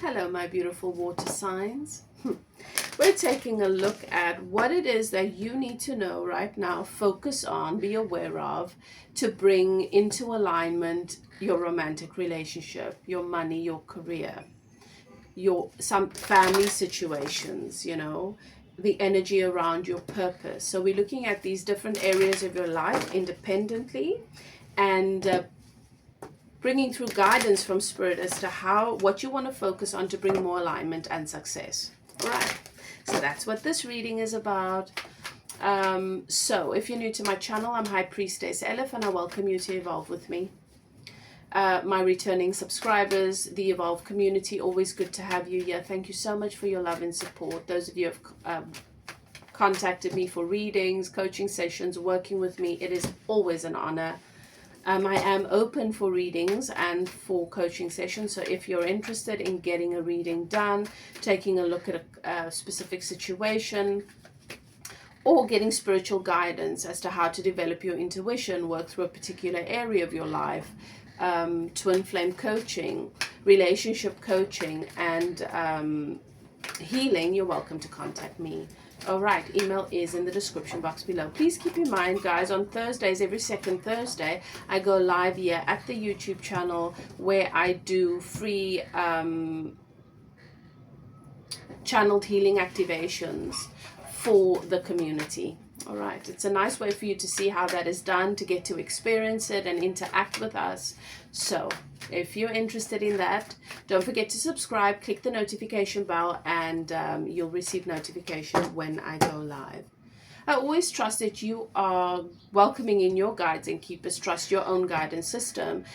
Hello, my beautiful water signs. We're taking a look at what it is that you need to know right now, focus on, be aware of, to bring into alignment your romantic relationship, your money, your career, some family situations, the energy around your purpose. So we're looking at these different areas of your life independently and bringing through guidance from Spirit as to what you want to focus on to bring more alignment and success. All right, so that's what this reading is about. So if you're new to my channel, I'm High Priestess Elif, and I welcome you to evolve with me. My returning subscribers, the Evolve community, always good to have you here. Thank you so much for your love and support. Those of you who have contacted me for readings, coaching sessions, working with me, it is always an honor. I am open for readings and for coaching sessions, so if you're interested in getting a reading done, taking a look at a specific situation, or getting spiritual guidance as to how to develop your intuition, work through a particular area of your life, Twinflame Coaching, relationship coaching, and healing, you're welcome to contact me. All right, email is in the description box below. Please keep in mind, guys, on Thursdays, every second Thursday, I go live here at the YouTube channel where I do free channeled healing activations for the community. All right, it's a nice way for you to see how that is done, to get to experience it and interact with us. So if you're interested in that, don't forget to subscribe, click the notification bell, and you'll receive notification when I go live. I always trust that you are welcoming in your guides and keepers. Trust your own guidance system.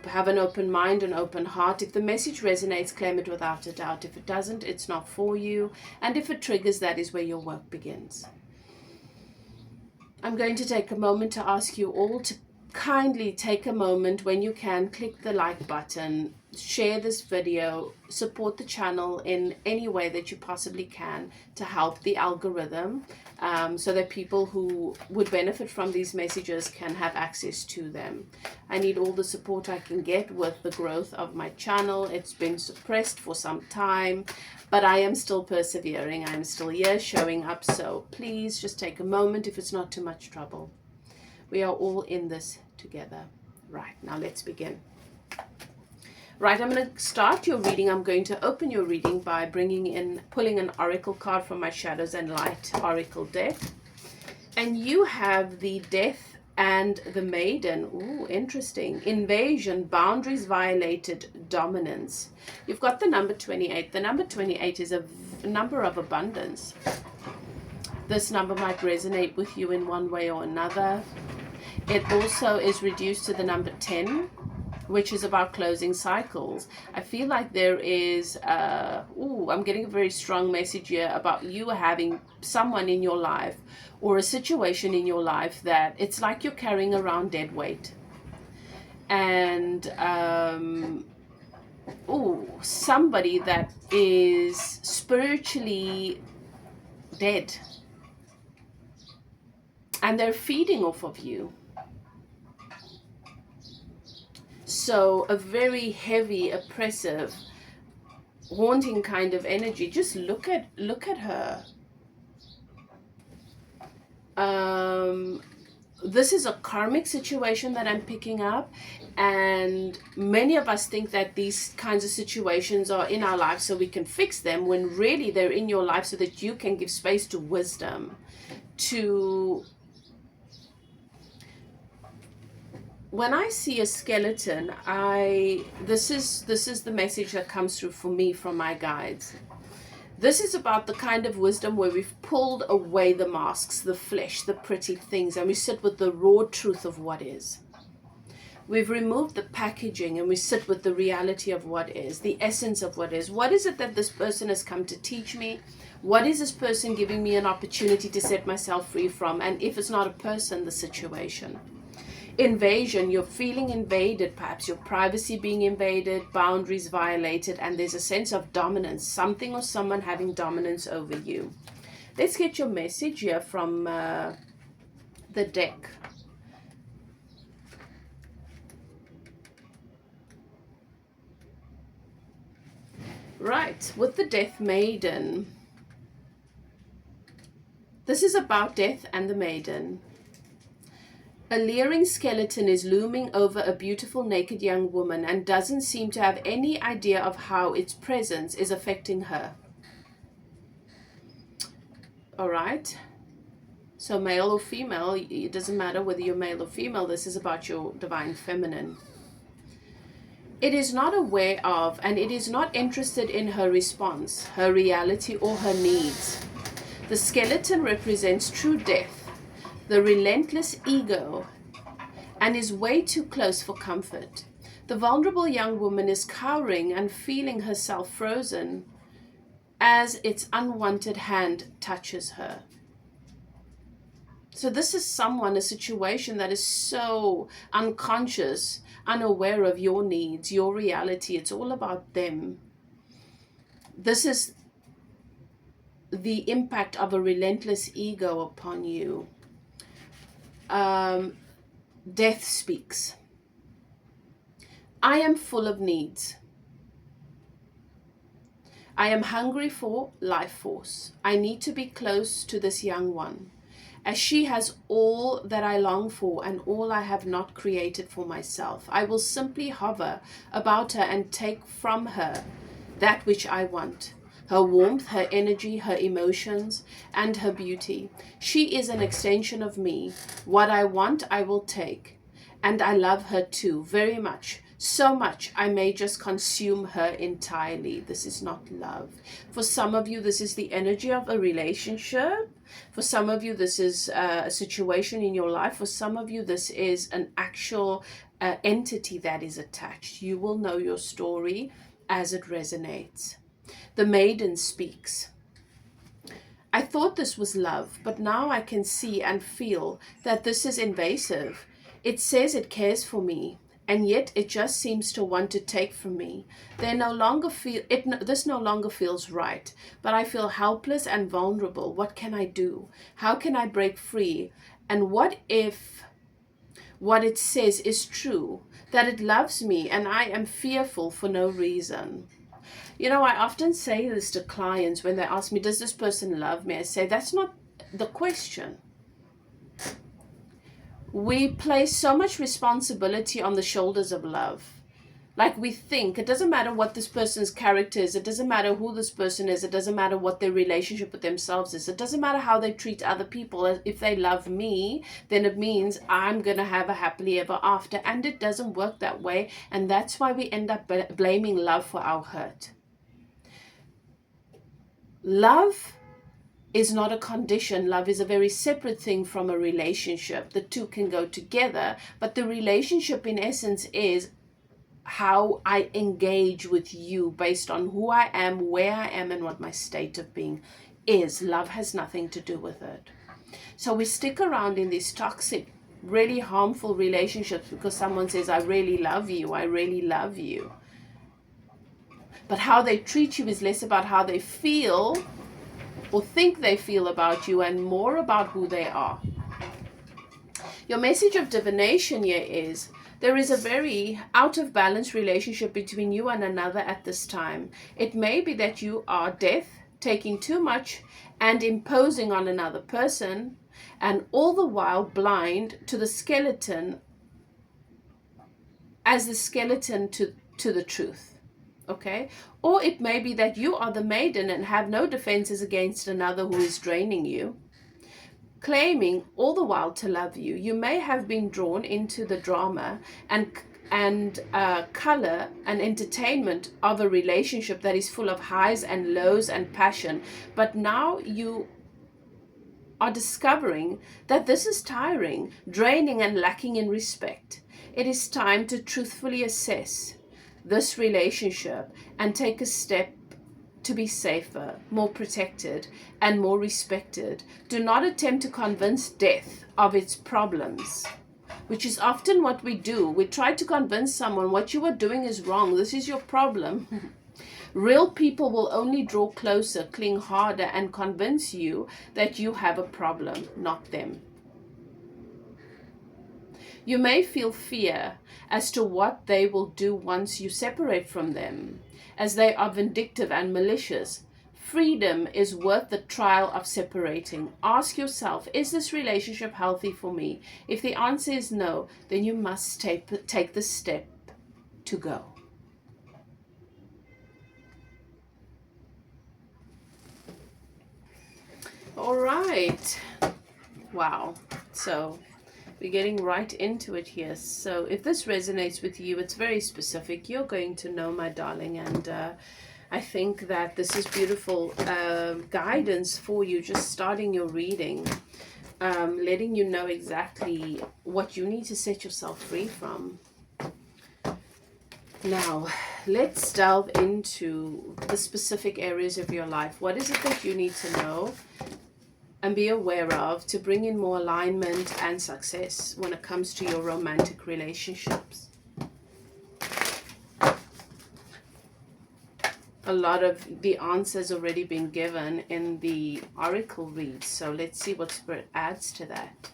Have an open mind, an open heart. If the message resonates, claim it without a doubt. If it doesn't, it's not for you. And if it triggers, that is where your work begins. I'm going to take a moment to ask you all to kindly take a moment when you can, click the like button, share this video, support the channel in any way that you possibly can to help the algorithm, so that people who would benefit from these messages can have access to them. I need all the support I can get with the growth of my channel. It's been suppressed for some time, but I am still persevering. I'm still here showing up, so please just take a moment if it's not too much trouble. We are all in this together. Right, now let's begin. Right, I'm going to start your reading. I'm going to open your reading by pulling an oracle card from my Shadows and Light oracle deck. And you have the Death and the Maiden. Ooh, interesting. Invasion, boundaries violated, dominance. You've got the number 28. The number 28 is a number of abundance. This number might resonate with you in one way or another. It also is reduced to the number 10, which is about closing cycles. I feel like there is, I'm getting a very strong message here about you having someone in your life or a situation in your life that it's like you're carrying around dead weight. And, somebody that is spiritually dead. And they're feeding off of you. So a very heavy, oppressive, haunting kind of energy. Just look at her. This is a karmic situation that I'm picking up, and many of us think that these kinds of situations are in our lives so we can fix them, when really they're in your life so that you can give space to wisdom, to... When I see a skeleton, this is the message that comes through for me from my guides. This is about the kind of wisdom where we've pulled away the masks, the flesh, the pretty things, and we sit with the raw truth of what is. We've removed the packaging and we sit with the reality of what is, the essence of what is. What is it that this person has come to teach me? What is this person giving me an opportunity to set myself free from? And if it's not a person, the situation. Invasion, you're feeling invaded, perhaps your privacy being invaded, boundaries violated, and there's a sense of dominance, something or someone having dominance over you. Let's get your message here from the deck. Right, with the Death Maiden. This is about death and the maiden. A leering skeleton is looming over a beautiful naked young woman and doesn't seem to have any idea of how its presence is affecting her. All right. So male or female, it doesn't matter whether you're male or female. This is about your divine feminine. It is not aware of and it is not interested in her response, her reality, or her needs. The skeleton represents true death, the relentless ego, and is way too close for comfort. The vulnerable young woman is cowering and feeling herself frozen as its unwanted hand touches her. So this is someone, a situation that is so unconscious, unaware of your needs, your reality. It's all about them. This is the impact of a relentless ego upon you. Death speaks. I am full of needs. I am hungry for life force. I need to be close to this young one, as she has all that I long for and all I have not created for myself. I will simply hover about her and take from her that which I want. Her warmth, her energy, her emotions, and her beauty. She is an extension of me. What I want, I will take. And I love her too, very much. So much, I may just consume her entirely. This is not love. For some of you, this is the energy of a relationship. For some of you, this is a situation in your life. For some of you, this is an actual entity that is attached. You will know your story as it resonates. The maiden speaks. I thought this was love, but now I can see and feel that this is invasive. It says it cares for me, and yet it just seems to want to take from me. This no longer feels right, but I feel helpless and vulnerable. What can I do? How can I break free? And what if what it says is true, that it loves me and I am fearful for no reason? You know, I often say this to clients when they ask me, does this person love me? I say, that's not the question. We place so much responsibility on the shoulders of love. Like we think, it doesn't matter what this person's character is, it doesn't matter who this person is, it doesn't matter what their relationship with themselves is, it doesn't matter how they treat other people. If they love me, then it means I'm going to have a happily ever after. And it doesn't work that way. And that's why we end up blaming love for our hurt. Love is not a condition. Love is a very separate thing from a relationship. The two can go together, but the relationship in essence is how I engage with you based on who I am, where I am, and what my state of being is. Love has nothing to do with it. So we stick around in these toxic, really harmful relationships because someone says, I really love you, I really love you. But how they treat you is less about how they feel or think they feel about you and more about who they are. Your message of divination here is there is a very out of balance relationship between you and another at this time. It may be that you are death, taking too much and imposing on another person, and all the while blind to the skeleton as the skeleton to the truth. Okay? Or it may be that you are the maiden and have no defenses against another who is draining you, claiming all the while to love you. You may have been drawn into the drama and color and entertainment of a relationship that is full of highs and lows and passion. But now you are discovering that this is tiring, draining, and lacking in respect. It is time to truthfully assess this relationship and take a step to be safer, more protected, and more respected. Do not attempt to convince death of its problems, which is often what we do. We try to convince someone what you are doing is wrong. This is your problem. Real people will only draw closer, cling harder, and convince you that you have a problem, not them. You may feel fear as to what they will do once you separate from them. as they are vindictive and malicious. Freedom is worth the trial of separating. Ask yourself, is this relationship healthy for me? If the answer is no, then you must take the step to go. All right. Wow. So we're getting right into it here. So if this resonates with you, it's very specific. You're going to know, my darling, and I think that this is beautiful guidance for you, just starting your reading, letting you know exactly what you need to set yourself free from. Now, let's delve into the specific areas of your life. What is it that you need to know and be aware of to bring in more alignment and success when it comes to your romantic relationships? A lot of the answers already been given in the oracle read, so let's see what Spirit adds to that.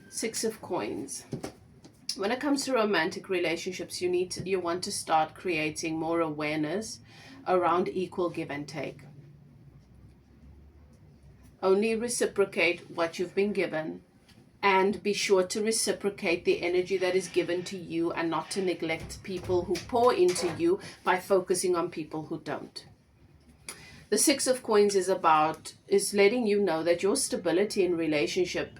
Six of Coins. When it comes to romantic relationships, you want to start creating more awareness around equal give and take. Only reciprocate what you've been given, and be sure to reciprocate the energy that is given to you, and not to neglect people who pour into you by focusing on people who don't. The Six of Coins is letting you know that your stability in relationship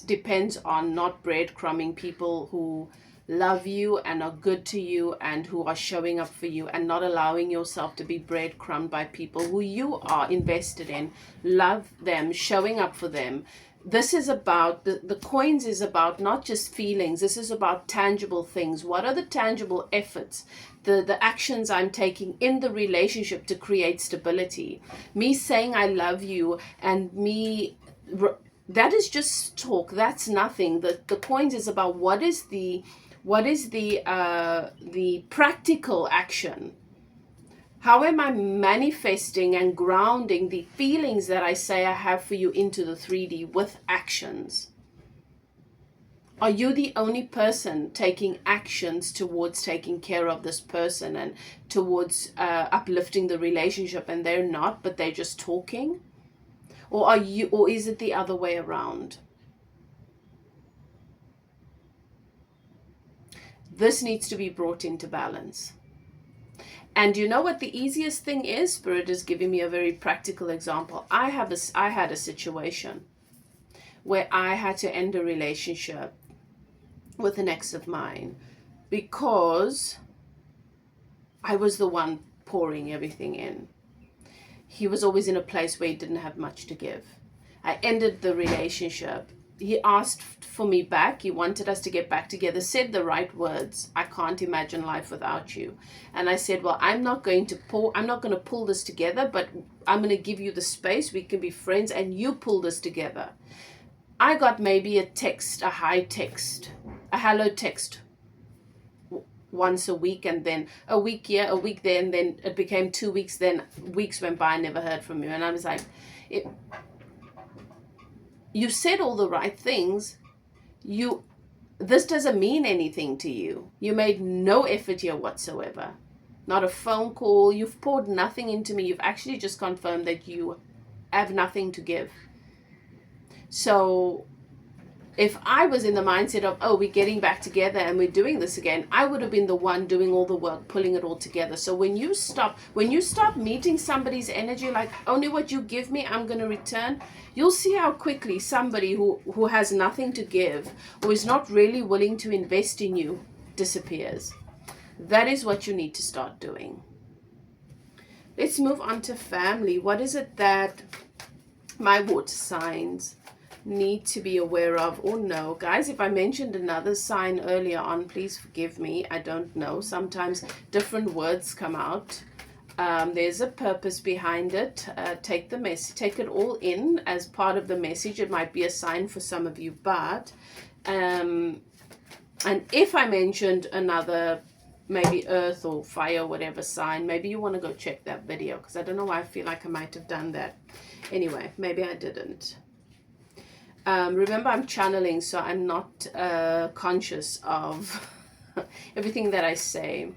depends on not breadcrumbing people who love you and are good to you and who are showing up for you, and not allowing yourself to be breadcrumbed by people who you are invested in, love them, showing up for them. This is about, the coins is about not just feelings. This is about tangible things. What are the tangible efforts, the actions I'm taking in the relationship to create stability? Me saying I love you and that is just talk. That's nothing. The coins is about what is the practical action. How am I manifesting and grounding the feelings that I say I have for you into the 3D with actions? Are you the only person taking actions towards taking care of this person and towards uplifting the relationship, and they're not, but they're just talking? Or is it the other way around? This needs to be brought into balance. And you know what the easiest thing is? Spirit is giving me a very practical example. I had a situation where I had to end a relationship with an ex of mine because I was the one pouring everything in. He was always in a place where he didn't have much to give. I ended the relationship. He asked for me back. He wanted us to get back together, said the right words. I can't imagine life without you. And I said, well, I'm not going to pull this together, but I'm going to give you the space. We can be friends and you pull this together. I got maybe a text, a hi text, a hello text once a week, and then a week here, a week there, and then it became 2 weeks. Then weeks went by, I never heard from you. And I was like, you said all the right things. This doesn't mean anything to you. You made no effort here whatsoever. Not a phone call. You've poured nothing into me. You've actually just confirmed that you have nothing to give. So if I was in the mindset of, oh, we're getting back together and we're doing this again, I would have been the one doing all the work, pulling it all together. So when you stop meeting somebody's energy, like only what you give me, I'm going to return, you'll see how quickly somebody who has nothing to give or is not really willing to invest in you disappears. That is what you need to start doing. Let's move on to family. What is it that my water signs need to be aware of or know? Guys, if I mentioned another sign earlier on, please forgive me. I don't know. Sometimes different words come out. There's a purpose behind it. Take it all in as part of the message. It might be a sign for some of you, but and if I mentioned another maybe earth or fire, whatever sign. Maybe you want to go check that video, because I don't know why I feel like I might have done that. Anyway, maybe I didn't. Remember, I'm channeling, so I'm not conscious of everything that I say.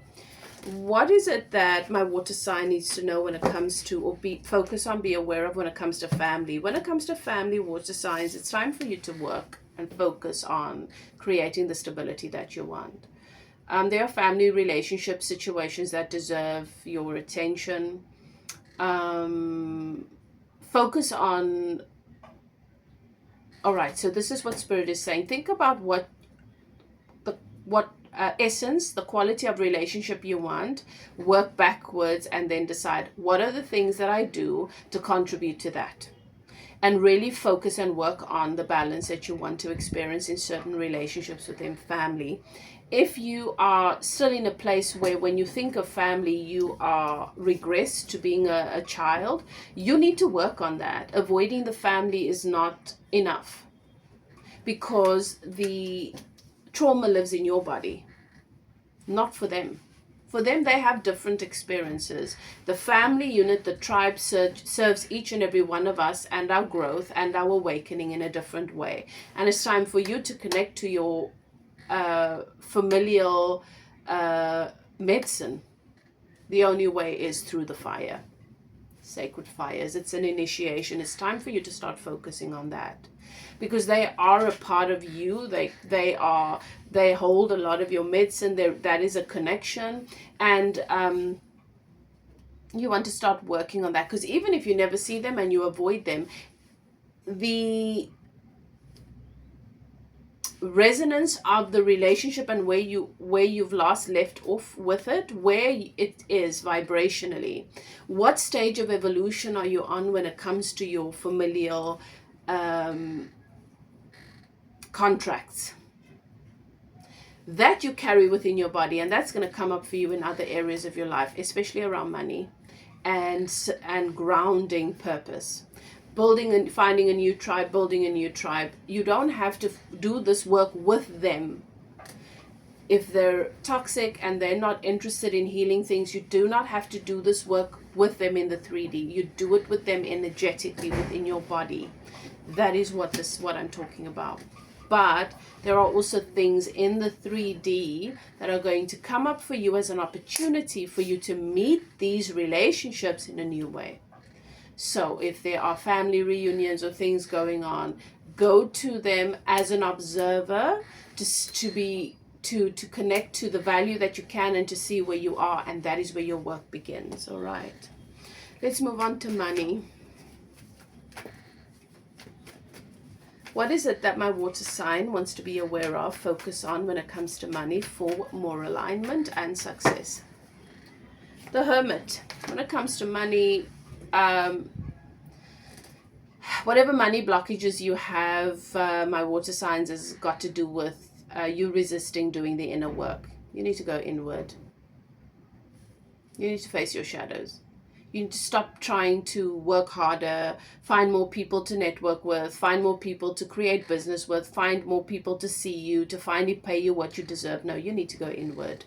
What is it that my water sign needs to know when it comes to, or focus on, be aware of when it comes to family? When it comes to family, water signs, it's time for you to work and focus on creating the stability that you want. There are family relationship situations that deserve your attention. Focus on, all right, so this is what Spirit is saying. Think about what essence, the quality of relationship you want, work backwards, and then decide what are the things that I do to contribute to that. And really focus and work on the balance that you want to experience in certain relationships within family. If you are still in a place where when you think of family, you are regressed to being a child, you need to work on that. Avoiding the family is not enough, because the trauma lives in your body, not for them. For them, they have different experiences. The family unit, the tribe, serves each and every one of us and our growth and our awakening in a different way. And it's time for you to connect to your familial medicine. The only way is through the fire. Sacred fires. It's an initiation. It's time for you to start focusing on that, because they are a part of you. They hold a lot of your medicine. That is a connection, and you want to start working on that, because even if you never see them and you avoid them, the resonance of the relationship and where you've last left off with it, where it is vibrationally, what stage of evolution are you on when it comes to your familial contracts that you carry within your body. And that's going to come up for you in other areas of your life, especially around money and grounding purpose. Building and finding a new tribe, building a new tribe. You don't have to do this work with them. If they're toxic and they're not interested in healing things, you do not have to do this work with them in the 3D. You do it with them energetically within your body. That is what I'm talking about. But there are also things in the 3D that are going to come up for you as an opportunity for you to meet these relationships in a new way. So if there are family reunions or things going on, go to them as an observer to connect to the value that you can and to see where you are, and that is where your work begins. All right. Let's move on to money. What is it that my water sign wants to be aware of, focus on when it comes to money for more alignment and success? The Hermit. When it comes to money, whatever money blockages you have, my water signs has got to do with you resisting doing the inner work. You need to go inward. You need to face your shadows. You need to stop trying to work harder, find more people to network with, find more people to create business with, find more people to see you, to finally pay you what you deserve. No, you need to go inward.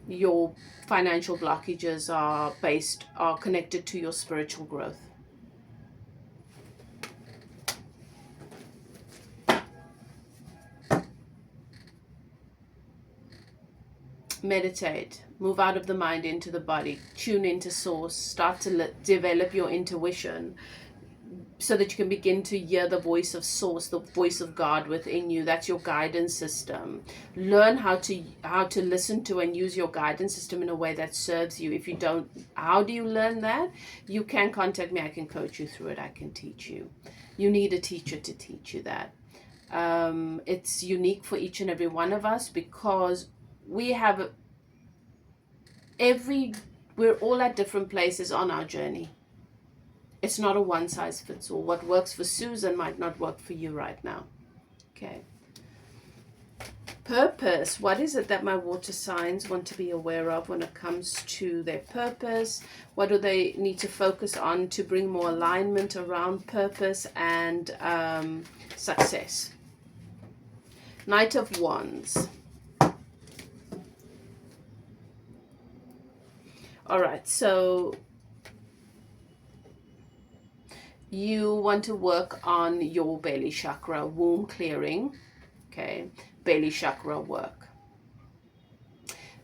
Your financial blockages are connected to your spiritual growth. Meditate. Move out of the mind into the body. Tune into source. Start to develop your intuition so that you can begin to hear the voice of source, the voice of God within you. That's your guidance system. Learn how to listen to and use your guidance system in a way that serves you. If you don't, how do you learn that? You can contact me. I can coach you through it. I can teach you. You need a teacher to teach you that. It's unique for each and every one of us, because we have we're all at different places on our journey. It's not a one size fits all. What works for Susan might not work for you right now. Okay. Purpose. What is it that my water signs want to be aware of when it comes to their purpose? What do they need to focus on to bring more alignment around purpose and success? Knight of Wands. All right, so you want to work on your belly chakra, womb clearing, okay, belly chakra work.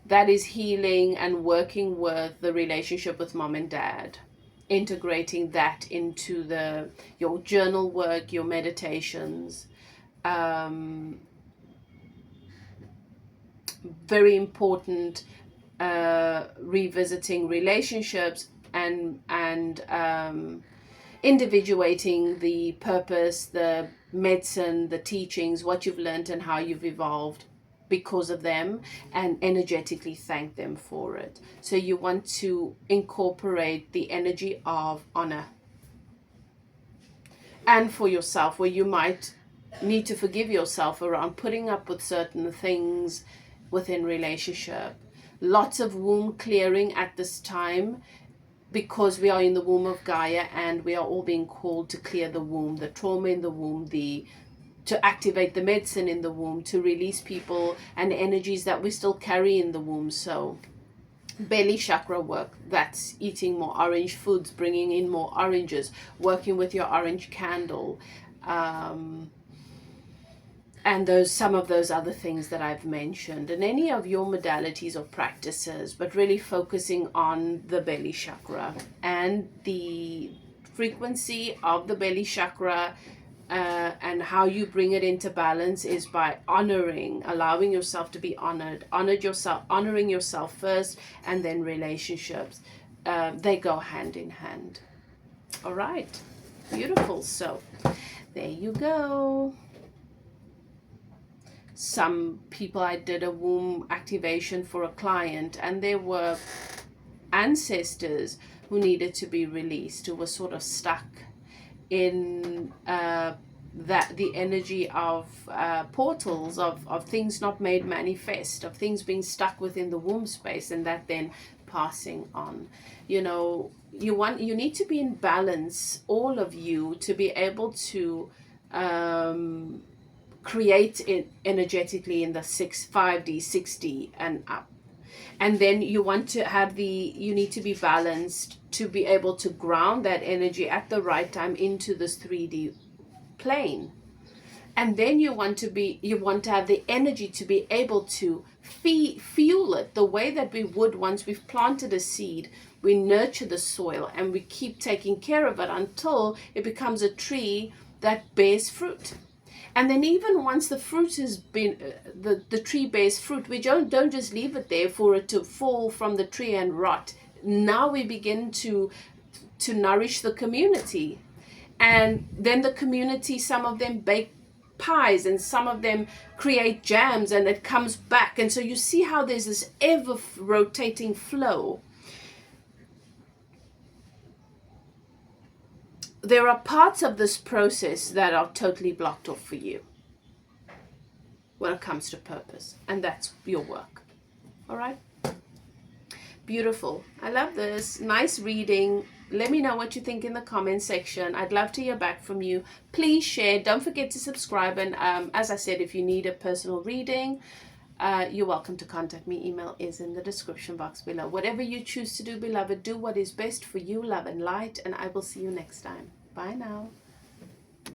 That is healing and working with the relationship with mom and dad, integrating that into your journal work, your meditations. Very important, revisiting relationships and individuating the purpose, the medicine, the teachings, what you've learned and how you've evolved because of them, and energetically thank them for it. So you want to incorporate the energy of honor. And for yourself, where you might need to forgive yourself around putting up with certain things within relationship. Lots of womb clearing at this time, because we are in the womb of Gaia and we are all being called to clear the womb, the trauma in the womb, to activate the medicine in the womb, to release people and energies that we still carry in the womb. So belly chakra work, that's eating more orange foods, bringing in more oranges, working with your orange candle, and some of those other things that I've mentioned, and any of your modalities or practices, but really focusing on the belly chakra and the frequency of the belly chakra. And how you bring it into balance is by honoring, allowing yourself to be honoring yourself first, and then relationships. They go hand in hand. All right, beautiful. So there you go. Some people, I did a womb activation for a client, and there were ancestors who needed to be released, who were sort of stuck in the energy of portals of things not made manifest, of things being stuck within the womb space, and that then passing on. You know, you need to be in balance, all of you, to be able to create it energetically in the 5D, 6D and up. And then you want to have you need to be balanced to be able to ground that energy at the right time into this 3D plane. And then you want to have the energy to be able to fuel it the way that we would once we've planted a seed. We nurture the soil and we keep taking care of it until it becomes a tree that bears fruit. And then even once the fruit has been, the tree bears fruit, we don't just leave it there for it to fall from the tree and rot. Now we begin to nourish the community. And then the community, some of them bake pies and some of them create jams, and it comes back. And so you see how there's this ever rotating flow. There are parts of this process that are totally blocked off for you when it comes to purpose, and that's your work. All right? Beautiful. I love this. Nice reading. Let me know what you think in the comment section. I'd love to hear back from you. Please share. Don't forget to subscribe. And as I said, if you need a personal reading, you're welcome to contact me. Email is in the description box below. Whatever you choose to do, beloved, do what is best for you, love and light, and I will see you next time. Bye now.